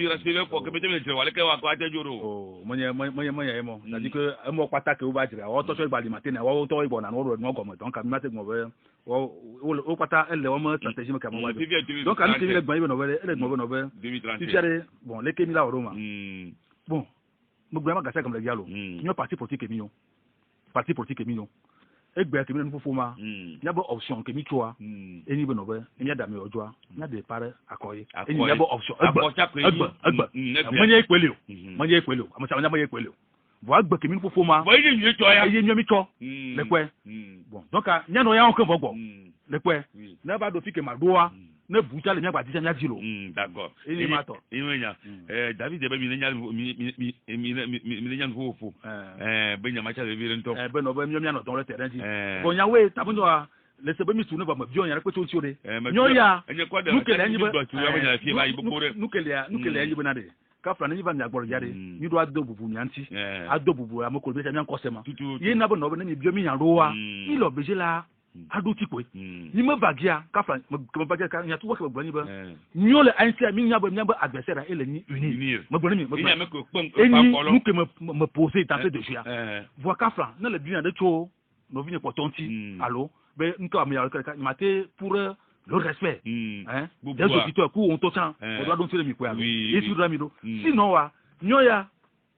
rassurer ko ke be te le wale ke wa ko ate joro o mo mo na di ke e mo patake o ba jira o to so igbali matin na o to igbo na no ro no go mo donc mi ma te mo be o pata ele o mo stratégie me ka mo wa donc ani ke le gba ibe no be ele mo be no be 2030 bon les Kémi là au Roma bon mo gba ma gasa comme le dialo ni parti politique Kémi e gba Kémi no fofo ma ya bo option Kémi toa eni be no be eni ada me ojoa na de pare akoye eni ya bo option agba manye ikwele o amasa manye ikwele o bo agba Kémi no fofo ma bo eni mi to ya eni mi to le kwe bon donc nya no ya on kan bo le kwe na ba do fike ma doa ne buta le miagba disa miadilo d'accord ini mato iwenya David be mi le nyan fofo be nya macha le bi rento be no be mi no don le terrain di bon ya we tabuno a le se be mi sunu ba ma bion ya re peto ntiore nyoya nukele anyi be nukele anyi be na de ka flan anyi ba mi agboro yare ni do ado bubu mi anti ado bubu amoko be se mi ankosema ye na be no be na mi bio mi yan roa ni lo beje la ado tikwe ni me bagia ka flan me bagia ka nya tuwa ke gbani ba nyole anti mi nya ba adversaire ele ni uni me gbani mi nya me ko pon pa kolo nous que me poser tenter de jouer voir ka flan na le bien de cho no vini ko tonti allo be nko am ya ka maté pour le respect des auditeurs ku on totan on doit donc faire mi quoi et sur ramido sinon wa nyoya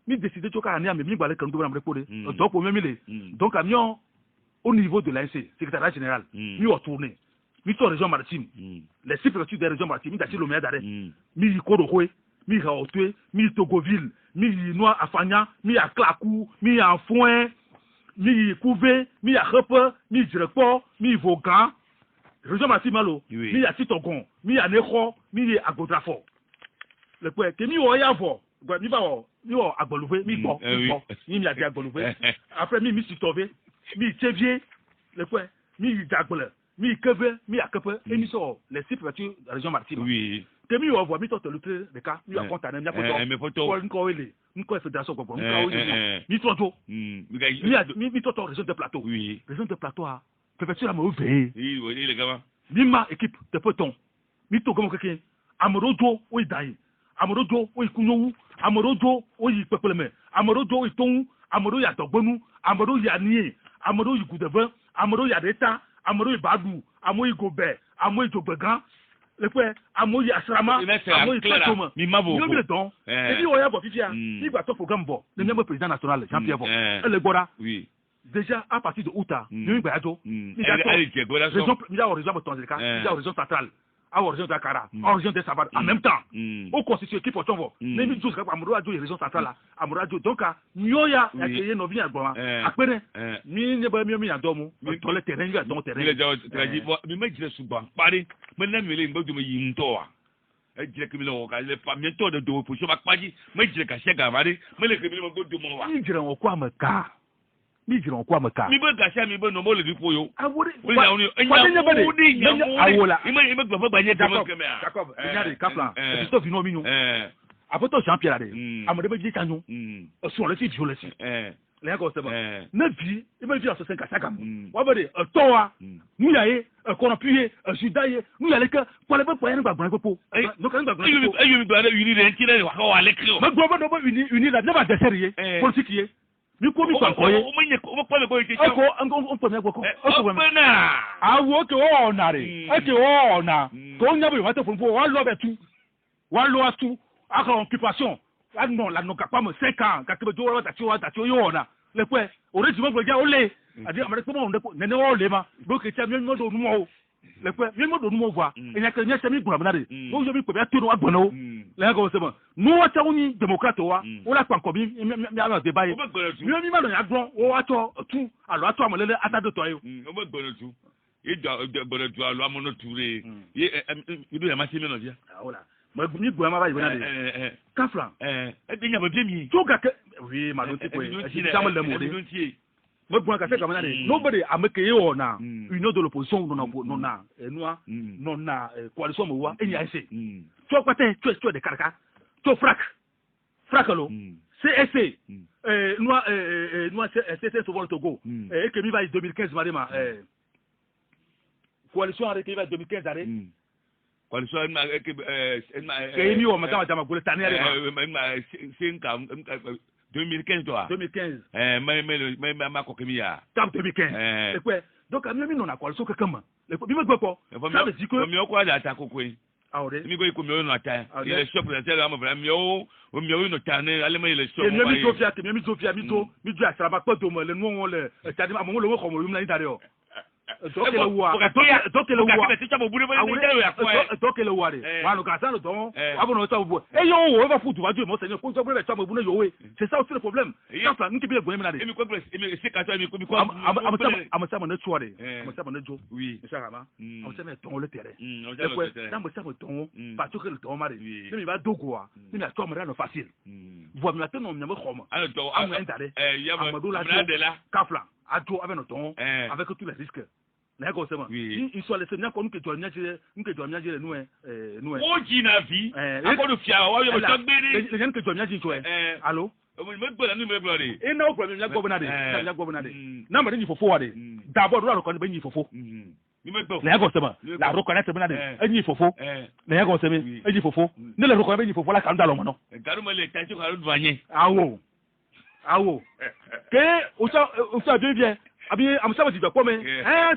mi décider to ka ani am mi gbale kan do na me pole donc o memile donc amion au niveau de l'ANC, secrétariat général, nous retourné, nous sommes région maritime, les préfectures des régions maritimes, nous sommes le maire d'arrêt, nous Kodokwe, nous Raotwe, nous Togoville, nous Noa Afanya, nous à Klakou, nous à Foin, nous Kouvé, nous à Repe, nous Direcport, nous Vogan, région maritime, nous à Titogon, nous à Necho, nous à Godrafort. Le point que nous avons, nous à Agbolouvé, nous à Agbolouvé, après nous Sitové, mi Tchevier, le point, mi Dagbole, mi Kebe, mi Akepe, et mi sort les 6 préfectures de la région maritime. Oui. Que mi voit mi tot le cas, mi a contané, mi a contané, mi fédération comme mi toto, mi toto région de plateau. Oui. Région de plateau a préfecture à me veiller. Oui, les gars. Mi ma équipe de peloton, mi to comme quelqu'un, Amorodo, oui d'ailleurs, Amorodo, oui Kounou, Amorodo, oui Pepeleme, Amorodo, oui Ton, Amorodo Yatogbonu, Amorodo Yanier. Amado Yugudeve, Amado Yadeta, Amado Badou, Amoy Gobert, Amoy Jobegan, le point, Amoy Asrama, Amoy Platoma, Mimabo. Il y a le don. Et puis, on y a Bofifia, il va ton programme, le même président national, Jean-Pierre Bon, le Gora. Oui. Déjà, à partir de Outa, nous y avons région Botonzeka, il y a région centrale. À région d'Akara, à région de Sabat, en même temps. Au constitué qui porte ton même chose à Amouradio et région centrale, Amouradio. Donc, Nyoya, il y a nos vies à Bois. Après, mi ne pas mieux à Domo, dans le terrain, dans le terrain. Mais moi, je suis bon. Paris, maintenant, il est de me yintoa. Je dirais que le pas bientôt de dos pour chaque pagi, mais je dirais qu'à chaque avare, mais le criminel va de mon. Il dirait en quoi me car. Mi diront quoi me car. Mi be gasa mi be no mo le di poyo. Awori. Awola. Il me doit pas gagner Jacob. Il y a des Kaplan. Christophe Vino Mignon. Après toi Jean-Pierre Adé. Amade be di tanyo. Sur le site violence. Les gars c'est bon. Ne vie, il me dit à ce 5 à 5 ans. Wa be de toa. Nous yaé, qu'on appuyer, judaïe. Nous yalé que pour les pas rien ba gban popo. Donc on va gban. Il me doit unir les entités wa wa le crio. Mais doit pas unir la never desserrier. Politique. Mi ko mi pa ko ye o pa le ko ye ko on pe me ko o na awo ke o na re e ke o na ko nya bo wa te fun wa lo betu wa lo atu aka occupation la no ka pa mo 5 ans ka ke do wa ta ti o yo na le pe o re ji mo ja o le adi amare ko mo nde ko nene o le ma do ke cha mi mo do nu mo le pe mi mo do nu mo va e nya ke nya se mi gbon na re o yo mi pe ya to no wa gbon o le ko se mo nu wa cha uni démocrate wa o la pa ko mi a débat mi ma lo ya gbon o wa to tu alo ato amolele atado to yo o mo gbon tu e gbon tu alo amono ture ye do ya ma se mi no dia ola mo mi gbo ma ba yi na de Kaflan e de nya ba bi mi to ga ke oui ma do ti ko e ti ta mo le mo de Moi, bon, quand c'est comme ça, nobody a make you na une de l'opposition non na non na coalition moi et NIAC. Tu vois quoi tu es de caracas. Tu frac lo. CSC nous c'est souvent le Togo et que mi va 2015 marima coalition arrêté va 2015 arrêté. Coalition que mi o matama gole tani arrêté. 2015 toi 2015 ma kokemia tam 2015 et quoi donc a mi non na coalition que comment le bi me gbo ça veut dire que mi o ko da ta kokwe awre mi go ko mi o no ta il est chef président am vrai mi o no ta ne ale me il est chef mi Zofia que mi Zofia mi do asraba ko do mo le nu won le tadi mo lo ko mo yum na intare o donc le wa donc le wa wa no ka sa no don wa bo no ta bo e yo wo va futu wa jo mo se ni ko so bre ta mo bu no yo we c'est ça aussi le problème ça nki bi go mi na de mi ko press mi se ka so mi ko am sa mo na tuore am sa mo na jo oui ça va am sa me ton le terrain dans mo sa mo ton pas tout que le ton mari mi va dogo wa mi na to mo ra no facile voix mi attend no mi mo xoma am intare amadou la kafla ajo avec no ton avec tous les risques. D'accord, c'est bon. Il soit laissé bien qu'on que tu as miagé nous nous. Oh Gina vie. Encore le fia, ouais, je me les gens que tu as miagé tu es. Allô? Me gbona ni me blore. Et non problème, ya go bonade. Ya go bonade. Na ma ni fofo wade. D'abord la reconnaître ben ni fofo. Ni me gbo. Na go c'est bon. La reconnaître bonade. Ni fofo. Na go c'est bon. Ni fofo. Ne le reconnaître ni fofo la kan dalo mo no. Garu me le tanti ko aru vanye. Awo. Que o ça devient abi amsa ba ti gbo me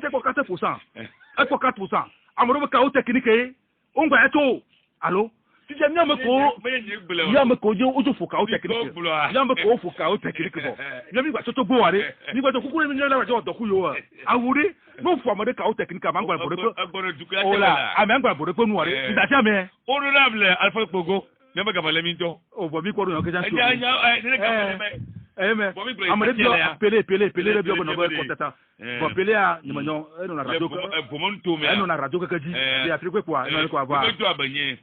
c'est pour 4%. C'est pour 4%. Amoro ka o technique o ngba eto. Allô? Si j'ai mis me ko je o fo ka o technique. Ya me ko fo ka o technique bo. Ya mi gba so to go are. Ni gba to kukuru mi la jo do ku yo. Awuri no fo amade ka o technique ma ngba bore ko. Ola, ame ngba bore ko nu are. Ida ti ame. Honorable Alpha Pogo. Ne me gaba le mi to. O bo mi ko ro ke jan so. Ne gaba me. Mais amade bio pele le bio no go contata. Bon pele a ni manyo no na radio ko. No na radio ko kaji. Ya Afrique quoi, no ko aba.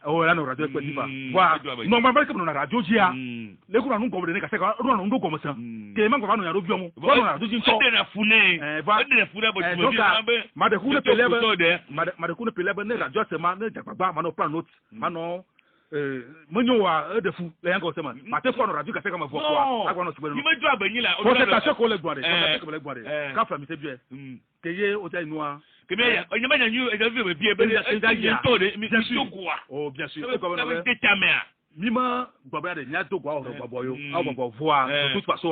Oh la no radio ko difa. Wa no ma ba ko na radio jia. Le ko na nu ko de ne ka se ko ro na ndo ko mo san. Ke ma ko ba no ya radio mo. Ko no na radio jin so. De na fune. Va de na fune bo mo bi. Ma de ku ne pele ba. Ma de ku ne pele ba ne radio se ma ne jakba ma no plan note. Ma no Monyoa de fou les gens comme ça ma te fois on radio ka fait comme voix quoi quoi no subelo ni me do abenyi la on c'est ça ko le doire comme le doire ka fa mi c'est bien que ye o tay noa que me ya onyama nya nyu e ga vi be bien to de mi so quoi oh bien sûr comme le te tamea mima gbabra de nya to kwa o gbabo yo a gbabo voix de toute façon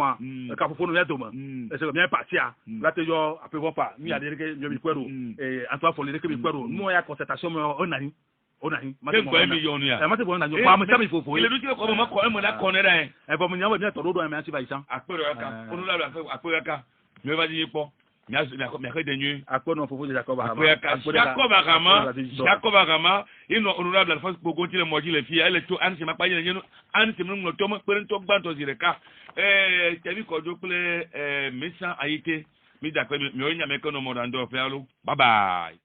ka fofo no ya do ma e se bien partia la te yo apebo pa mi ya de ke mi kwero et Antoine Folé ke mi kwero no ya concertation onani onani ma te mi yonu ya ma te bo na yo pa ma te mi fofo ile du ti ko ma ko mo na ko ne dai e bo mo nya mi to do mi anti ba isan apero aka onu la apero aka me va di po mi a de nuit akpo no fofo Jacob Agama ino honorable Alphonse Pogo ti le moji le fia ele to an se ma pa yen yenu an se mo to mo pere to gban to zireka tebi ko do ple mesa ayite mi da pe mi o nya me ko no mo rando fe alu bye bye.